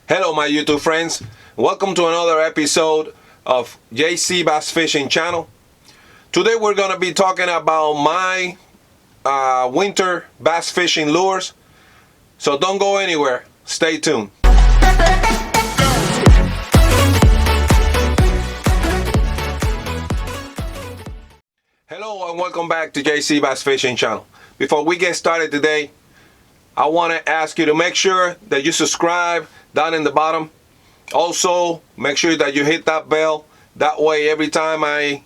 Hello my YouTube friends, welcome to another episode of jcbassfishingchannel. Today we're going to be talking about my winter bass fishing lures, so don't go anywhere, stay tuned. Hello and welcome back to JC Bass Fishing Channel. Before we get started today, I want to ask you to make sure that you subscribe down in the bottom. Also, make sure that you hit that bell. That way, every time I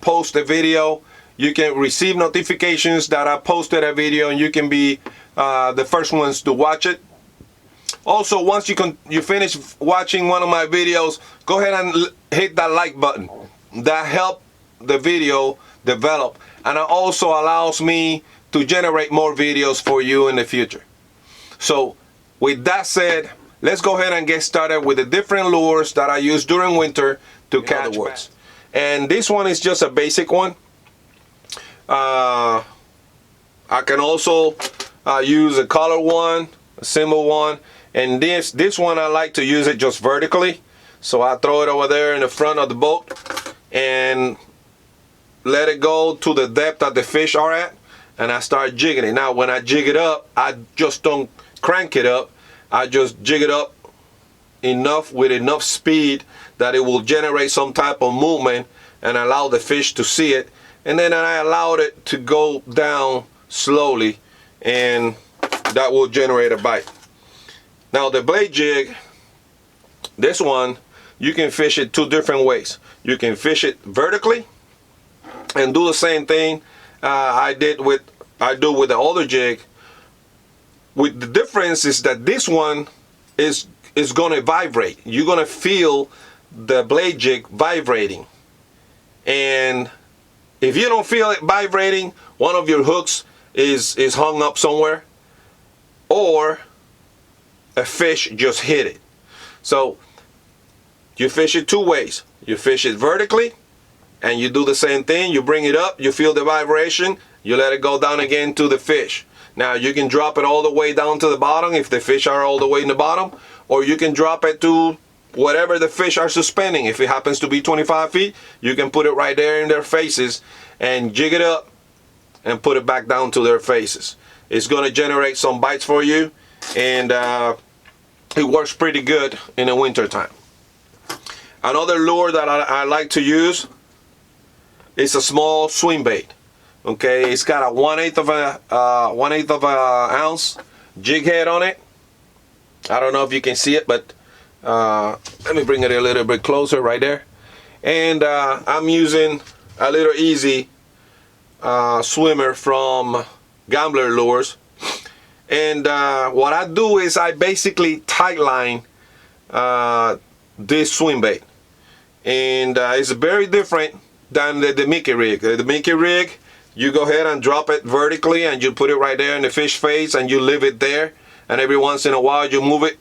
post a video, you can receive notifications that I posted a video and you can be the first ones to watch it. Also, once you finish watching one of my videos, go ahead and hit that like button. That helps the video develop, and it also allows me to generate more videos for you in the future. So with that said, let's go ahead and get started with the different lures that I use during winter to catch bass. And this one is just a basic one. I can also use a color one, a symbol one, and this one I like to use it just vertically. So I throw it over there in the front of the boat and let it go to the depth that the fish are at, and I start jigging it. Now when I jig it up, I just don't crank it up. I just jig it up enough with enough speed that it will generate some type of movement and allow the fish to see it, and then I allowed it to go down slowly, and that will generate a bite. Now the blade jig, this one, you can fish it two different ways. You can fish it vertically and do the same thing I do with the older jig. With the difference is that this one is going to vibrate. You're going to feel the blade jig vibrating, and if you don't feel it vibrating, one of your hooks is hung up somewhere, or a fish just hit it. So you fish it two ways. You fish it vertically and you do the same thing. You bring it up, you feel the vibration, you let it go down again to the fish. Now you can drop it all the way down to the bottom if the fish are all the way in the bottom, or you can drop it to whatever the fish are suspending. If it happens to be 25 feet, you can put it right there in their faces and jig it up and put it back down to their faces. It's going to generate some bites for you, and it works pretty good in the winter time. Another lure that I like to use is a small Swimbait. Okay, it's got a 1/8 of an ounce jig head on it. I don't know if you can see it, but let me bring it a little bit closer right there. And I'm using a little easy swimmer from Gambler Lures. And what I do is I basically tight line this Swimbait, and it's very different than the Mickey rig. The Mickey rig, you go ahead and drop it vertically and you put it right there in the fish face and you leave it there, and every once in a while you move it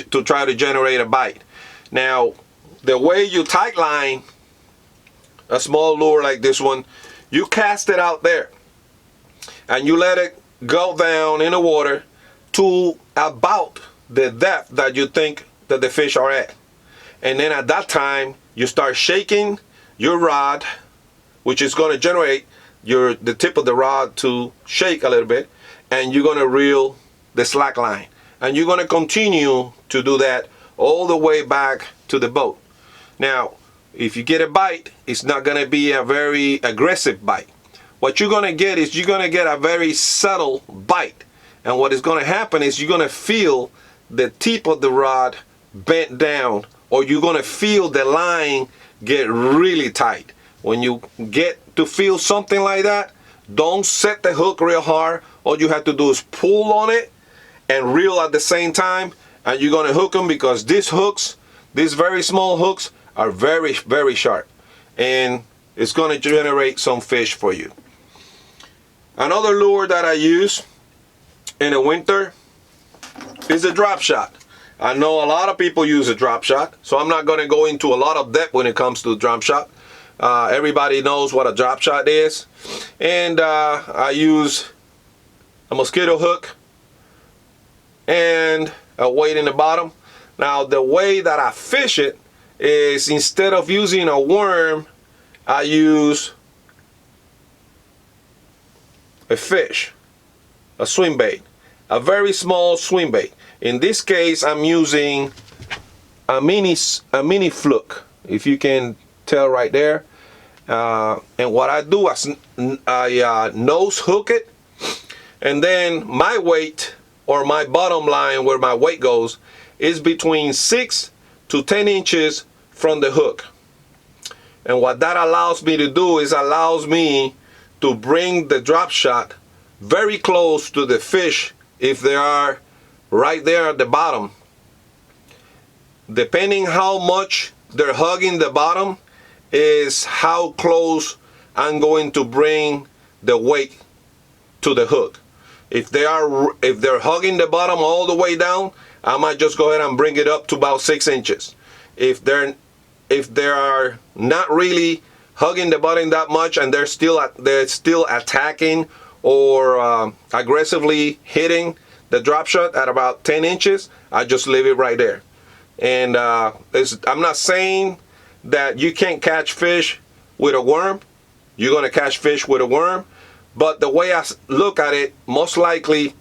to try to generate a bite. Now the way you tight line a small lure like this one, you cast it out there and you let it go down in the water to about the depth that you think that the fish are at. And then at that time you start shaking your rod, which is going to generate the tip of the rod to shake a little bit, and you're going to reel the slack line, and you're going to continue to do that all the way back to the boat. Now if you get a bite, it's not going to be a very aggressive bite. What you're going to get is you're going to get a very subtle bite, and what is going to happen is you're going to feel the tip of the rod bent down, or you're going to feel the line get really tight. When you get to feel something like that, don't set the hook real hard. All you have to do is pull on it and reel at the same time, and you're going to hook them, because these hooks, these very small hooks, are very, very sharp, and it's going to generate some fish for you. Another lure that I use in the winter is a Dropshot. I know a lot of people use a Dropshot, so I'm not going to go into a lot of depth when it comes to Dropshot. Everybody knows what a Dropshot is, and I use a mosquito hook and a weight in the bottom. Now the way that I fish it is, instead of using a worm, I use a fish, a swim bait, a very small swim bait. In this case, I'm using a mini fluke, if you can tell right there. And what I do is I nose hook it, and then my weight, or my bottom line where my weight goes, is between 6 to 10 inches from the hook. And what that allows me to do is allows me to bring the drop shot very close to the fish if they are right there at the bottom. Depending how much they're hugging the bottom is how close I'm going to bring the weight to the hook. If they're hugging the bottom all the way down, I might just go ahead and bring it up to about 6 inches. If they are not really hugging the bottom that much and they're still attacking or aggressively hitting the drop shot at about 10 inches, I just leave it right there. And I'm not saying that you can't catch fish with a worm. You're gonna catch fish with a worm, but the way I look at it, most likely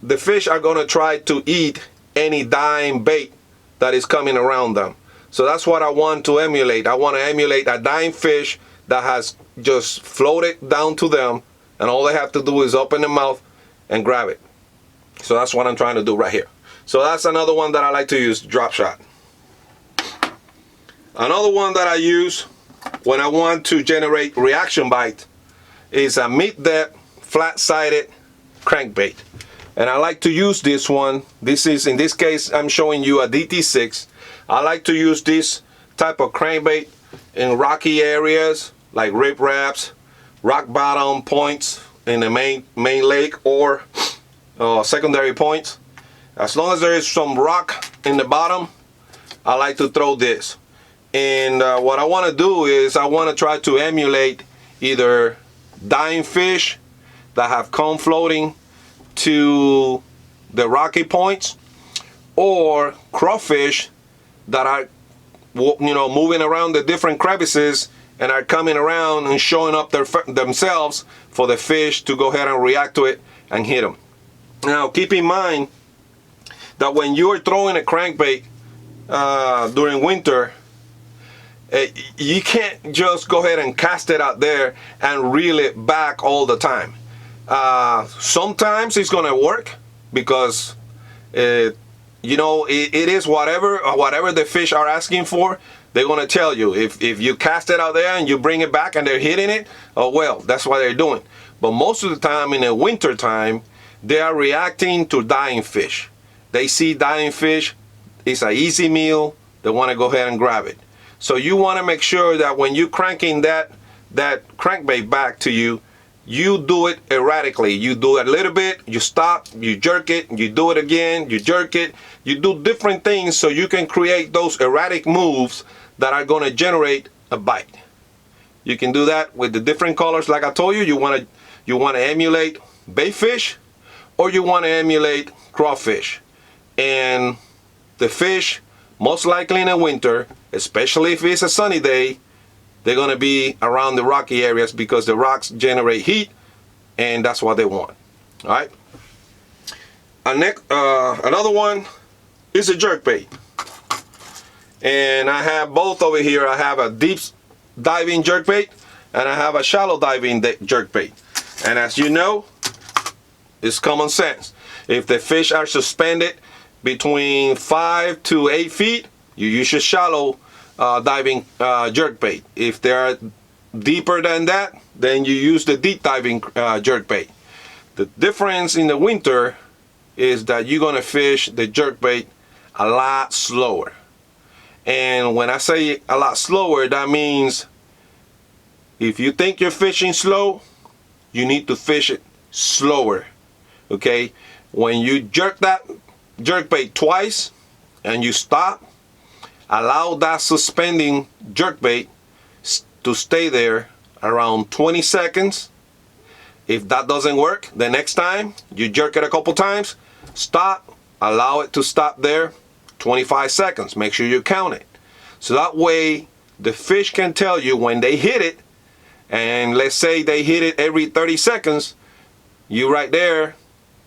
the fish are gonna try to eat any dying bait that is coming around them. So that's what I want to emulate. I want to emulate a dying fish that has just floated down to them, and all they have to do is open their mouth and grab it. So that's what I'm trying to do right here. So that's another one that I like to use, drop shot. Another one that I use when I want to generate reaction bite is a mid-depth flat-sided crankbait. And I like to use this one. This is, in this case, I'm showing you a DT6. I like to use this type of crankbait in rocky areas like ripraps, rock bottom points in the main lake, or secondary points. As long as there is some rock in the bottom, I like to throw this. And what I want to do is I want to try to emulate either dying fish that have come floating to the rocky points, or crawfish that are, you know, moving around the different crevices and are coming around and showing up themselves for the fish to go ahead and react to it and hit them. Now keep in mind that when you're throwing a crankbait during winter, you can't just go ahead and cast it out there and reel it back all the time. Sometimes it's gonna work because you know, it is whatever the fish are asking for. They're gonna tell you. If you cast it out there and you bring it back and they're hitting it, oh well, that's what they're doing. But most of the time in the winter time, they are reacting to dying fish. They see dying fish, it's an easy meal, they want to go ahead and grab it. So you want to make sure that when you're cranking that crankbait back to you, you do it erratically. You do it a little bit, you stop, you jerk it, you do it again, you jerk it. You do different things so you can create those erratic moves that are going to generate a bite. You can do that with the different colors. Like I told you, you want to emulate bait fish, or you want to emulate crawfish. And the fish, most likely in the winter, especially if it's a sunny day, they're going to be around the rocky areas because the rocks generate heat, and that's what they want. All right. Another one is a jerkbait, and I have both over here. I have a deep diving jerkbait and I have a shallow diving jerkbait. And as you know, it's common sense. If the fish are suspended between 5 to 8 feet, you use a shallow diving jerkbait. If they're deeper than that, then you use the deep diving jerkbait. The difference in the winter is that you're gonna fish the jerkbait a lot slower. And when I say a lot slower, that means if you think you're fishing slow, you need to fish it slower. Okay? When you jerk that jerkbait twice and you stop, allow that suspending jerkbait to stay there around 20 seconds. If that doesn't work, the next time you jerk it a couple times, stop, allow it to stop there 25 seconds. Make sure you count it. So that way the fish can tell you when they hit it, and let's say they hit it every 30 seconds, you right there,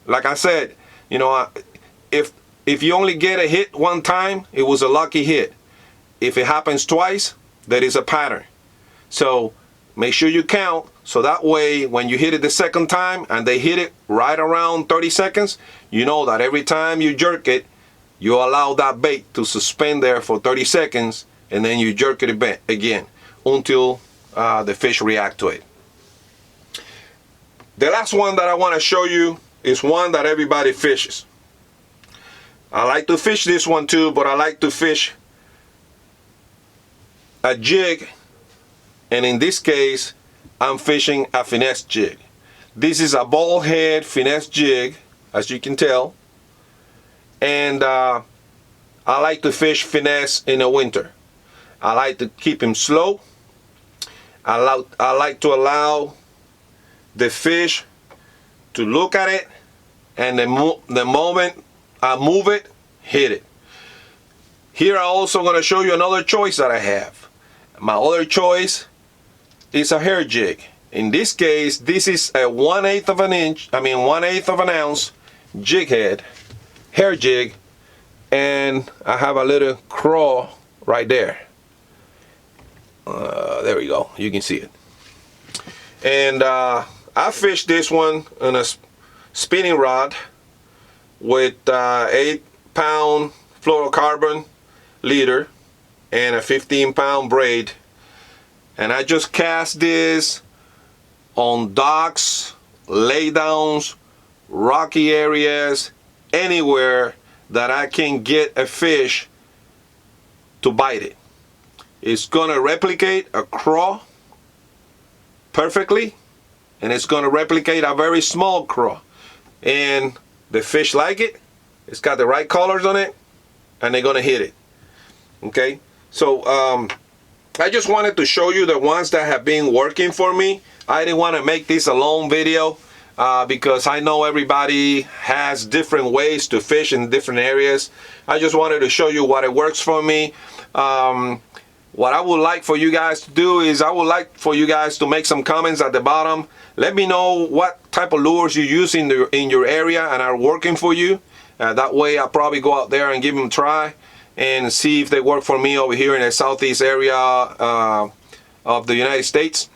like I said, you know, if you only get a hit one time, it was a lucky hit. If it happens twice, that is a pattern. So make sure you count, so that way when you hit it the second time and they hit it right around 30 seconds, you know that every time you jerk it, you allow that bait to suspend there for 30 seconds, and then you jerk it again until the fish react to it. The last one that I want to show you is one that everybody fishes. I like to fish this one too, but I like to fish a jig, and in this case I'm fishing a finesse jig. This is a ball head finesse jig, as you can tell, and I like to fish finesse in the winter. I like to keep him slow. I like to allow the fish to look at it, and the moment I move it, hit it. Here I'm also going to show you another choice that I have. My other choice is a hair jig. In this case, this is a 1/8 of an ounce jig head, hair jig, and I have a little craw right there. There we go, you can see it. And I fished this one on a spinning rod with 8-pound fluorocarbon leader and a 15-pound braid, and I just cast this on docks, laydowns, rocky areas, anywhere that I can get a fish to bite it. It's gonna replicate a craw perfectly, and it's gonna replicate a very small craw, and the fish like it. It's got the right colors on it, and they're gonna hit it. Okay, so I just wanted to show you the ones that have been working for me. I didn't want to make this a long video because I know everybody has different ways to fish in different areas. I just wanted to show you what it works for me. What I would like for you guys to do is I would like for you guys to make some comments at the bottom. Let me know what type of lures you use in your area and are working for you. That way I'll probably go out there and give them a try and see if they work for me over here in the southeast area of the United States,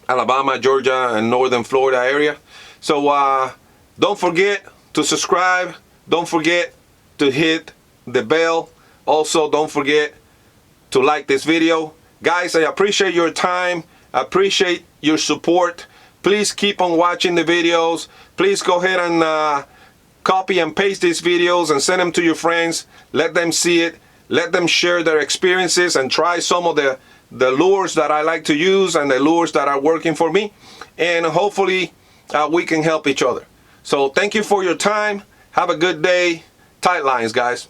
Alabama, Georgia, and northern Florida area. So don't forget to subscribe. Don't forget to hit the bell. Also, don't forget to like this video. Guys, I appreciate your time. I appreciate your support. Please keep on watching the videos. Please go ahead and copy and paste these videos and send them to your friends. Let them see it. Let them share their experiences and try some of the lures that I like to use and the lures that are working for me. And hopefully we can help each other. So thank you for your time. Have a good day. Tight lines, guys.